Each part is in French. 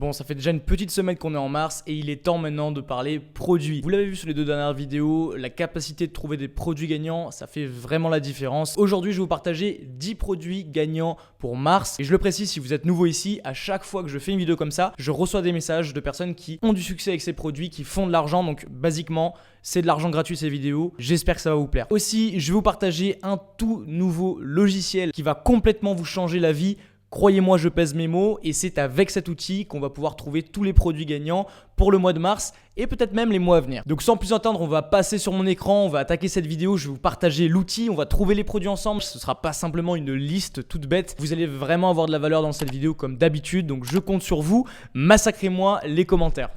Bon, ça fait déjà une petite semaine qu'on est en mars et il est temps maintenant de parler produits. Vous l'avez vu sur les 2 dernières vidéos, la capacité de trouver des produits gagnants, ça fait vraiment la différence. Aujourd'hui, je vais vous partager 10 produits gagnants pour mars. Et je le précise, si vous êtes nouveau ici, à chaque fois que je fais une vidéo comme ça, je reçois des messages de personnes qui ont du succès avec ces produits, qui font de l'argent. Donc, basiquement, c'est de l'argent gratuit ces vidéos. J'espère que ça va vous plaire. Aussi, je vais vous partager un tout nouveau logiciel qui va complètement vous changer la vie. Croyez-moi, je pèse mes mots et c'est avec cet outil qu'on va pouvoir trouver tous les produits gagnants pour le mois de mars et peut-être même les mois à venir. Donc sans plus attendre, on va passer sur mon écran, on va attaquer cette vidéo, je vais vous partager l'outil, on va trouver les produits ensemble. Ce ne sera pas simplement une liste toute bête, vous allez vraiment avoir de la valeur dans cette vidéo comme d'habitude, donc je compte sur vous, massacrez-moi les commentaires.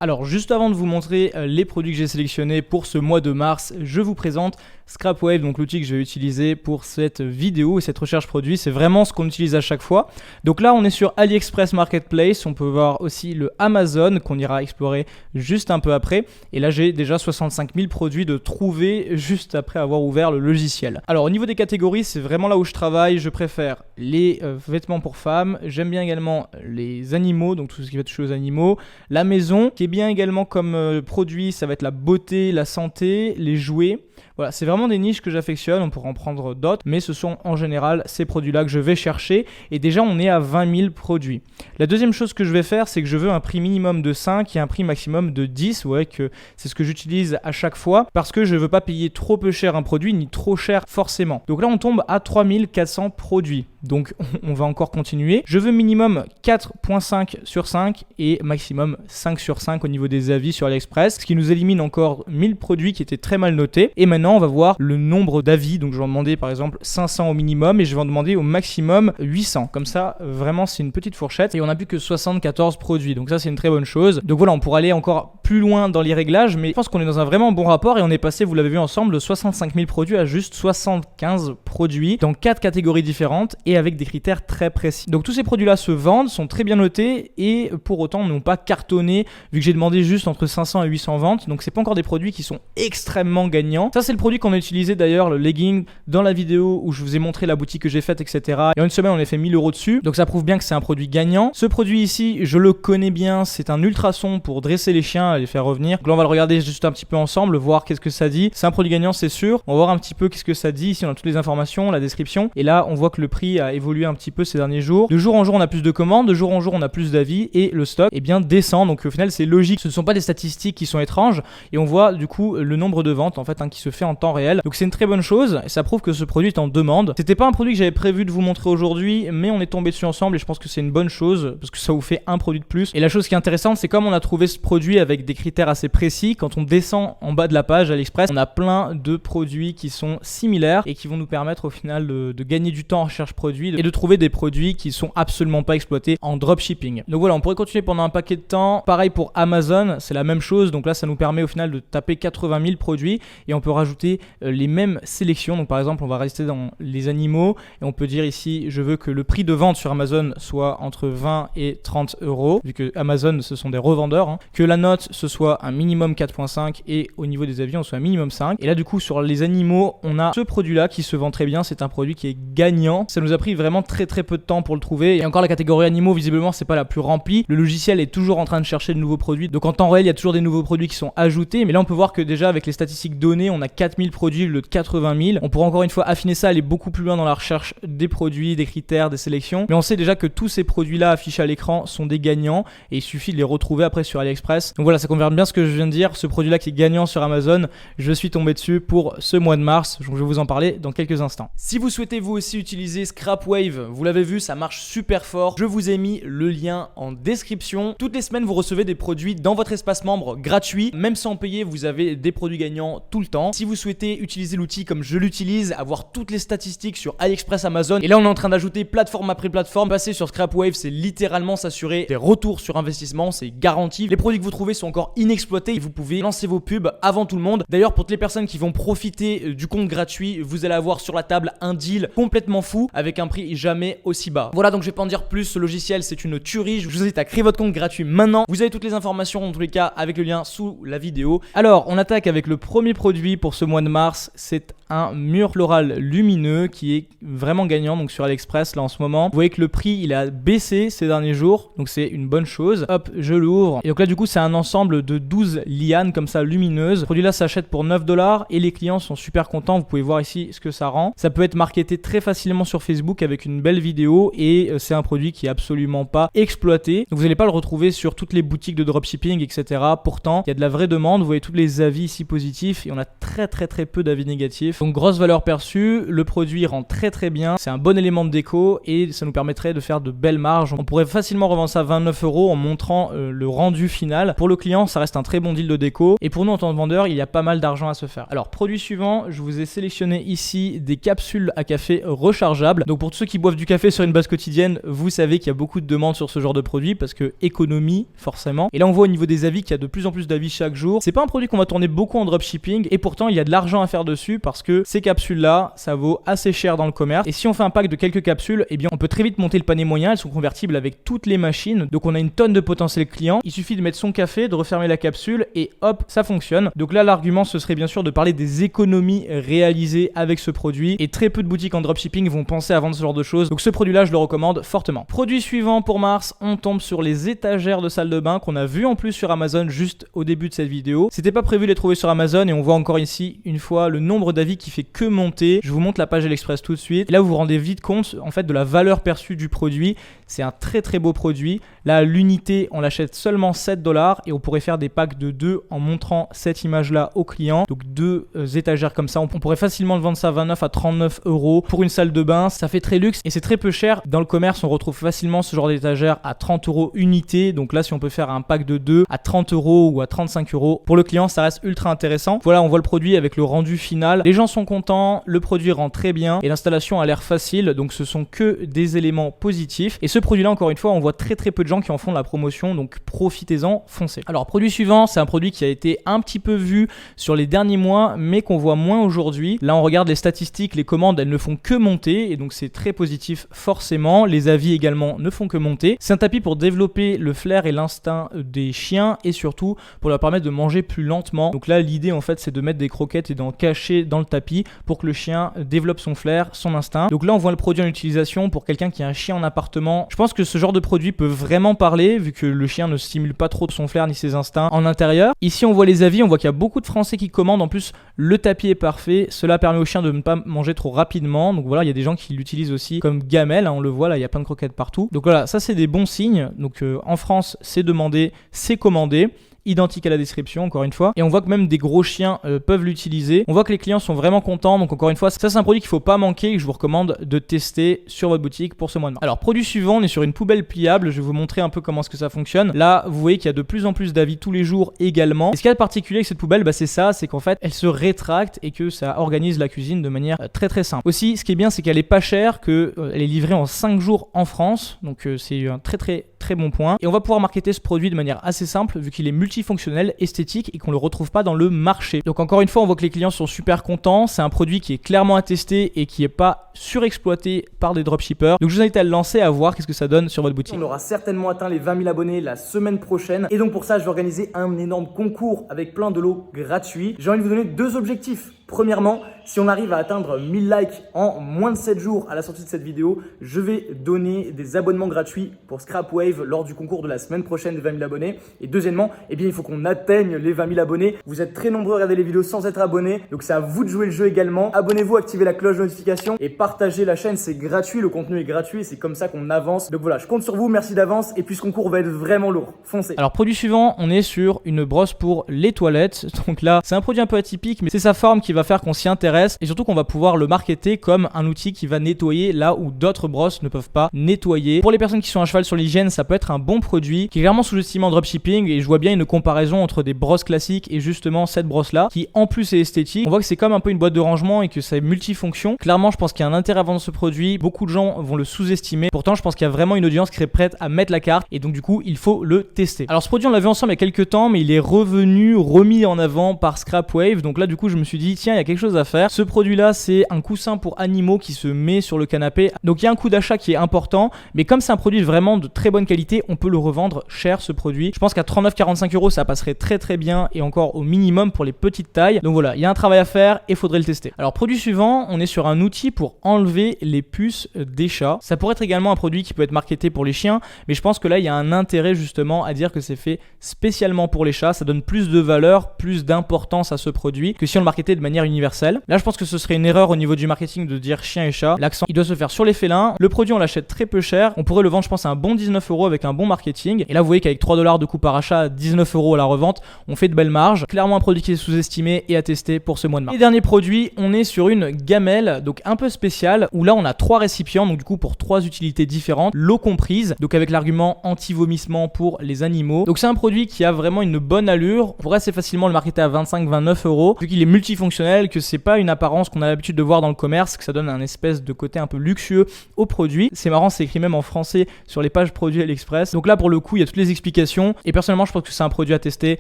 Alors juste avant de vous montrer les produits que j'ai sélectionnés pour ce mois de mars, je vous présente ScrapWave, donc l'outil que je vais utiliser pour cette vidéo et cette recherche produit. C'est vraiment ce qu'on utilise à chaque fois. Donc là on est sur AliExpress Marketplace, on peut voir aussi le Amazon qu'on ira explorer juste un peu après. Et là j'ai déjà 65 000 produits de trouver juste après avoir ouvert le logiciel. Alors au niveau des catégories, c'est vraiment là où je travaille. Je préfère les vêtements pour femmes, j'aime bien également les animaux, donc tout ce qui va toucher aux animaux, la maison, qui est bien également comme produit, ça va être la beauté, la santé, les jouets. Voilà, c'est vraiment des niches que j'affectionne, on pourra en prendre d'autres, mais ce sont en général ces produits-là que je vais chercher. Et déjà, on est à 20 000 produits. La deuxième chose que je vais faire, c'est que je veux un prix minimum de 5 et un prix maximum de 10. Ouais, que c'est ce que j'utilise à chaque fois parce que je ne veux pas payer trop peu cher un produit, ni trop cher forcément. Donc là, on tombe à 3400 produits. Donc, on va encore continuer. Je veux minimum 4.5 sur 5 et maximum 5 sur 5 au niveau des avis sur AliExpress, ce qui nous élimine encore 1000 produits qui étaient très mal notés. Et maintenant, on va voir le nombre d'avis. Donc, je vais en demander par exemple 500 au minimum et je vais en demander au maximum 800. Comme ça, vraiment, c'est une petite fourchette. Et on n'a plus que 74 produits. Donc ça, c'est une très bonne chose. Donc voilà, on pourra aller encore plus loin dans les réglages, mais je pense qu'on est dans un vraiment bon rapport et on est passé, vous l'avez vu ensemble, de 65 000 produits à juste 75 produits dans 4 catégories différentes et avec des critères très précis. Donc tous ces produits-là se vendent, sont très bien notés et pour autant n'ont pas cartonné vu que j'ai demandé juste entre 500 et 800 ventes. Donc c'est pas encore des produits qui sont extrêmement gagnants. Ça c'est le produit qu'on a utilisé d'ailleurs, le legging, dans la vidéo où je vous ai montré la boutique que j'ai faite, etc. Et en une semaine on a fait 1000 € dessus. Donc ça prouve bien que c'est un produit gagnant. Ce produit ici, je le connais bien, c'est un ultrason pour dresser les chiens et les faire revenir. Donc là on va le regarder juste un petit peu ensemble, voir qu'est-ce que ça dit. C'est un produit gagnant, c'est sûr. On va voir un petit peu qu'est-ce que ça dit. Ici on a toutes les informations, la description. Et là on voit que le prix a évolué un petit peu ces derniers jours. De jour en jour on a plus de commandes, de jour en jour on a plus d'avis et le stock est bien descend. Donc au final c'est logique. Ce ne sont pas des statistiques qui sont étranges et on voit du coup le nombre de ventes en fait qui se fait en temps réel. Donc c'est une très bonne chose et ça prouve que ce produit est en demande. C'était pas un produit que j'avais prévu de vous montrer aujourd'hui, mais on est tombé dessus ensemble et je pense que c'est une bonne chose parce que ça vous fait un produit de plus. Et la chose qui est intéressante, c'est comme on a trouvé ce produit avec des critères assez précis, quand on descend en bas de la page AliExpress, on a plein de produits qui sont similaires et qui vont nous permettre au final de gagner du temps en recherche produit et de trouver des produits qui sont absolument pas exploités en dropshipping. Donc voilà, on pourrait continuer pendant un paquet de temps. Pareil pour Amazon, c'est la même chose. Donc là, ça nous permet au final de taper 80 000 produits et on peut rajouter les mêmes sélections. Donc par exemple, on va rester dans les animaux et on peut dire ici, je veux que le prix de vente sur Amazon soit entre 20 et 30 €, vu que Amazon, ce sont des revendeurs, que la note, ce soit un minimum 4.5 et au niveau des avis, on soit un minimum 5. Et là, du coup, sur les animaux, on a ce produit-là qui se vend très bien. C'est un produit qui est gagnant. Ça nous a pris vraiment très peu de temps pour le trouver. Et encore, la catégorie animaux, visiblement, c'est pas la plus remplie. Le logiciel est toujours en train de chercher de nouveaux produits. Donc en temps réel, il y a toujours des nouveaux produits qui sont ajoutés. Mais là, on peut voir que déjà, avec les statistiques données, on a 4000 produits au lieu de 80 000. On pourra encore une fois affiner ça, aller beaucoup plus loin dans la recherche des produits, des critères, des sélections. Mais on sait déjà que tous ces produits-là affichés à l'écran sont des gagnants et il suffit de les retrouver après sur AliExpress. Donc voilà, ça confirme bien ce que je viens de dire. Ce produit-là qui est gagnant sur Amazon, je suis tombé dessus pour ce mois de mars. Donc je vais vous en parler dans quelques instants. Si vous souhaitez vous aussi utiliser ScrapWave, vous l'avez vu, ça marche super fort. Je vous ai mis le lien en description. Toutes les semaines, vous recevez des produits dans votre espace membre gratuit. Même sans payer, vous avez des produits gagnants tout le temps. Si vous souhaitez utiliser l'outil comme je l'utilise, avoir toutes les statistiques sur AliExpress, Amazon, et là on est en train d'ajouter plateforme après plateforme, passer sur ScrapWave, c'est littéralement s'assurer des retours sur investissement, c'est garanti. Les produits que vous trouvez sont encore inexploités et vous pouvez lancer vos pubs avant tout le monde. D'ailleurs, pour toutes les personnes qui vont profiter du compte gratuit, vous allez avoir sur la table un deal complètement fou avec un prix jamais aussi bas. Voilà, donc je vais pas en dire plus, ce logiciel c'est une tuerie. Je vous invite à créer votre compte gratuit maintenant. Vous avez toutes les informations dans tous les cas avec le lien sous la vidéo. Alors, on attaque avec le premier produit pour ce mois de mars. C'est un mur floral lumineux qui est vraiment gagnant donc sur AliExpress là en ce moment. Vous voyez que le prix il a baissé ces derniers jours, donc c'est une bonne chose. Hop, je l'ouvre et donc là du coup c'est un ensemble de 12 lianes comme ça lumineuses. Ce produit là s'achète pour 9$ et les clients sont super contents. Vous pouvez voir ici ce que ça rend. Ça peut être marketé très facilement sur Facebook avec une belle vidéo et c'est un produit qui est absolument pas exploité. Donc vous n'allez pas le retrouver sur toutes les boutiques de dropshipping, etc. Pourtant, il y a de la vraie demande. Vous voyez tous les avis ici positifs et on a très peu d'avis négatifs. Donc grosse valeur perçue. Le produit rend très bien. C'est un bon élément de déco et ça nous permettrait de faire de belles marges. On pourrait facilement revendre ça à 29€ en montrant le rendu final. Pour le client, ça reste un très bon deal de déco et pour nous en tant que vendeur, il y a pas mal d'argent à se faire. Alors produit suivant, je vous ai sélectionné ici des capsules à café rechargeables. Donc pour tous ceux qui boivent du café sur une base quotidienne, vous savez qu'il y a beaucoup de demandes sur ce genre de produit parce que économie forcément. Et là on voit au niveau des avis qu'il y a de plus en plus d'avis chaque jour. C'est pas un produit qu'on va tourner beaucoup en dropshipping et pourtant il y a de l'argent à faire dessus parce que ces capsules là, ça vaut assez cher dans le commerce. Et si on fait un pack de quelques capsules, eh bien on peut très vite monter le panier moyen. Elles sont convertibles avec toutes les machines. Donc on a une tonne de potentiel client. Il suffit de mettre son café, de refermer la capsule et hop, ça fonctionne. Donc là l'argument ce serait bien sûr de parler des économies réalisées avec ce produit et très peu de boutiques en dropshipping vont penser à vendre ce genre de choses. Donc ce produit là je le recommande fortement. Produit suivant pour mars, on tombe sur les étagères de salle de bain qu'on a vu en plus sur Amazon juste au début de cette vidéo. C'était pas prévu de les trouver sur Amazon et on voit encore ici une fois le nombre d'avis qui fait que monter. Je vous montre la page AliExpress tout de suite. Et là vous vous rendez vite compte en fait de la valeur perçue du produit. C'est un très beau produit. Là l'unité on l'achète seulement 7$ et on pourrait faire des packs de 2 en montrant cette image là au client. Donc 2 étagères comme ça. On pourrait facilement le vendre ça à 29 à 39€ pour une salle de bain. Ça fait très luxe et c'est très peu cher. Dans le commerce on retrouve facilement ce genre d'étagère à 30€ unité. Donc là si on peut faire un pack de 2 à 30€ ou à 35€, pour le client ça reste ultra intéressant. Voilà, on voit le produit avec le rendu final. Les gens sont contents, le produit rend très bien et l'installation a l'air facile. Donc ce sont que des éléments positifs. Et ce produit là encore une fois on voit très peu de gens qui en font de la promotion. Donc profitez-en, foncez. Alors produit suivant, c'est un produit qui a été un petit peu vu sur les derniers mois mais qu'on voit moins aujourd'hui. Là on regarde les statistiques, les commandes elles ne font que monter et donc c'est très positif forcément. Les avis également ne font que monter. C'est un tapis pour développer le flair et l'instinct des chiens et surtout pour leur permettre de manger plus lentement. Donc là l'idée en fait c'est de mettre des croquettes et d'en cacher dans le tapis pour que le chien développe son flair, son instinct. Donc là on voit le produit en utilisation pour quelqu'un qui a un chien en appartement. Je pense que ce genre de produit peut vraiment parler vu que le chien ne stimule pas trop son flair ni ses instincts en intérieur. Ici on voit les avis, on voit qu'il y a beaucoup de Français qui commandent. En plus le tapis est parfait, cela permet au chien de ne pas manger trop rapidement. Donc voilà, il y a des gens qui l'utilisent aussi comme gamelle, hein, on le voit là, il y a plein de croquettes partout. Donc voilà, ça c'est des bons signes. Donc en France c'est demandé, c'est commandé. Identique à la description encore une fois et on voit que même des gros chiens peuvent l'utiliser. On voit que les clients sont vraiment contents, donc encore une fois ça c'est un produit qu'il faut pas manquer et que je vous recommande de tester sur votre boutique pour ce mois de mars. Alors produit suivant, on est sur une poubelle pliable. Je vais vous montrer un peu comment est-ce que ça fonctionne. Là vous voyez qu'il y a de plus en plus d'avis tous les jours également et ce qu'il y a de particulier avec cette poubelle c'est ça, c'est qu'en fait elle se rétracte et que ça organise la cuisine de manière très simple. Aussi ce qui est bien c'est qu'elle est pas chère, que elle est livrée en 5 jours en France, donc c'est un très bon point et on va pouvoir marketer ce produit de manière assez simple vu qu'il est multifonctionnel, esthétique et qu'on le retrouve pas dans le marché. Donc encore une fois on voit que les clients sont super contents. C'est un produit qui est clairement à tester et qui est pas surexploité par des dropshippers. Donc je vous invite à le lancer, à voir qu'est-ce que ça donne sur votre boutique. On aura certainement atteint les 20 000 abonnés la semaine prochaine et donc pour ça je vais organiser un énorme concours avec plein de lots gratuits. J'ai envie de vous donner 2 objectifs. Premièrement, si on arrive à atteindre 1000 likes en moins de 7 jours à la sortie de cette vidéo, je vais donner des abonnements gratuits pour Scrapwave lors du concours de la semaine prochaine de 20 000 abonnés. Et deuxièmement, eh bien, il faut qu'on atteigne les 20 000 abonnés. Vous êtes très nombreux à regarder les vidéos sans être abonnés, donc c'est à vous de jouer le jeu également. Abonnez-vous, activez la cloche de notification et partagez la chaîne, c'est gratuit, le contenu est gratuit et c'est comme ça qu'on avance. Donc voilà, je compte sur vous, merci d'avance et puis ce concours va être vraiment lourd. Foncez. Alors produit suivant, on est sur une brosse pour les toilettes. Donc là, c'est un produit un peu atypique, mais c'est sa forme qui va faire qu'on s'y intéresse et surtout qu'on va pouvoir le marketer comme un outil qui va nettoyer là où d'autres brosses ne peuvent pas nettoyer. Pour les personnes qui sont à cheval sur l'hygiène, ça peut être un bon produit qui est clairement sous-estimé en dropshipping et je vois bien une comparaison entre des brosses classiques et justement cette brosse là qui en plus est esthétique. On voit que c'est comme un peu une boîte de rangement et que c'est multifonction. Clairement, je pense qu'il y a un intérêt à vendre ce produit. Beaucoup de gens vont le sous-estimer. Pourtant, je pense qu'il y a vraiment une audience qui serait prête à mettre la carte et donc du coup, il faut le tester. Alors ce produit, on l'a vu ensemble il y a quelques temps, mais il est remis en avant par Scrapwave. Donc là, du coup, je me suis dit tiens, il y a quelque chose à faire. faire. Ce produit là c'est un coussin pour animaux qui se met sur le canapé. Donc il y a un coût d'achat qui est important, mais comme c'est un produit vraiment de très bonne qualité, on peut le revendre cher ce produit. Je pense qu'à 39,45 € ça passerait très bien et encore au minimum pour les petites tailles. Donc voilà, il y a un travail à faire et faudrait le tester. Alors produit suivant, on est sur un outil pour enlever les puces des chats. Ça pourrait être également un produit qui peut être marketé pour les chiens, mais je pense que là il y a un intérêt justement à dire que c'est fait spécialement pour les chats. Ça donne plus de valeur, plus d'importance à ce produit que si on le marketait de manière universelle. Là je pense que ce serait une erreur au niveau du marketing de dire chien et chat. L'accent il doit se faire sur les félins. Le produit on l'achète très peu cher. On pourrait le vendre je pense à un bon 19 € avec un bon marketing. Et là vous voyez qu'avec 3 $ de coût par achat, 19 € à la revente, on fait de belles marges. Clairement un produit qui est sous-estimé et à tester pour ce mois de mars. Et dernier produit, on est sur une gamelle donc un peu spéciale où là on a 3 récipients donc du coup pour 3 utilités différentes, l'eau comprise, donc avec l'argument anti-vomissement pour les animaux. Donc c'est un produit qui a vraiment une bonne allure. On pourrait assez facilement le marketer à 25-29 € vu qu'il est multifonctionnel, que c'est pas une apparence qu'on a l'habitude de voir dans le commerce, que ça donne un espèce de côté un peu luxueux au produit. C'est marrant, c'est écrit même en français sur les pages produits AliExpress. Donc là pour le coup il y a toutes les explications et personnellement je pense que c'est un produit à tester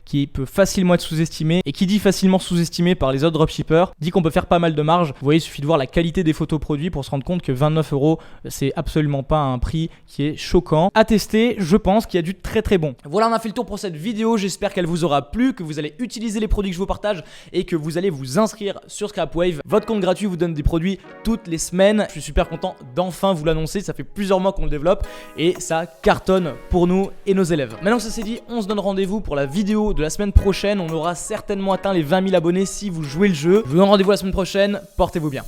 qui peut facilement être sous-estimé, et qui dit facilement sous-estimé par les autres dropshippers dit qu'on peut faire pas mal de marge. Vous voyez, il suffit de voir la qualité des photos produits pour se rendre compte que 29 € c'est absolument pas un prix qui est choquant. À tester, je pense qu'il y a du très bon. Voilà, on a fait le tour pour cette vidéo, j'espère qu'elle vous aura plu, que vous allez utiliser les produits que je vous partage et que vous allez vous inscrire sur Scrapwave. Votre compte gratuit vous donne des produits toutes les semaines. Je suis super content d'enfin vous l'annoncer, ça fait plusieurs mois qu'on le développe et ça cartonne pour nous et nos élèves. Maintenant que ça c'est dit, on se donne rendez-vous pour la vidéo de la semaine prochaine. On aura certainement atteint les 20 000 abonnés si vous jouez le jeu. Je vous donne rendez-vous la semaine prochaine, portez-vous bien.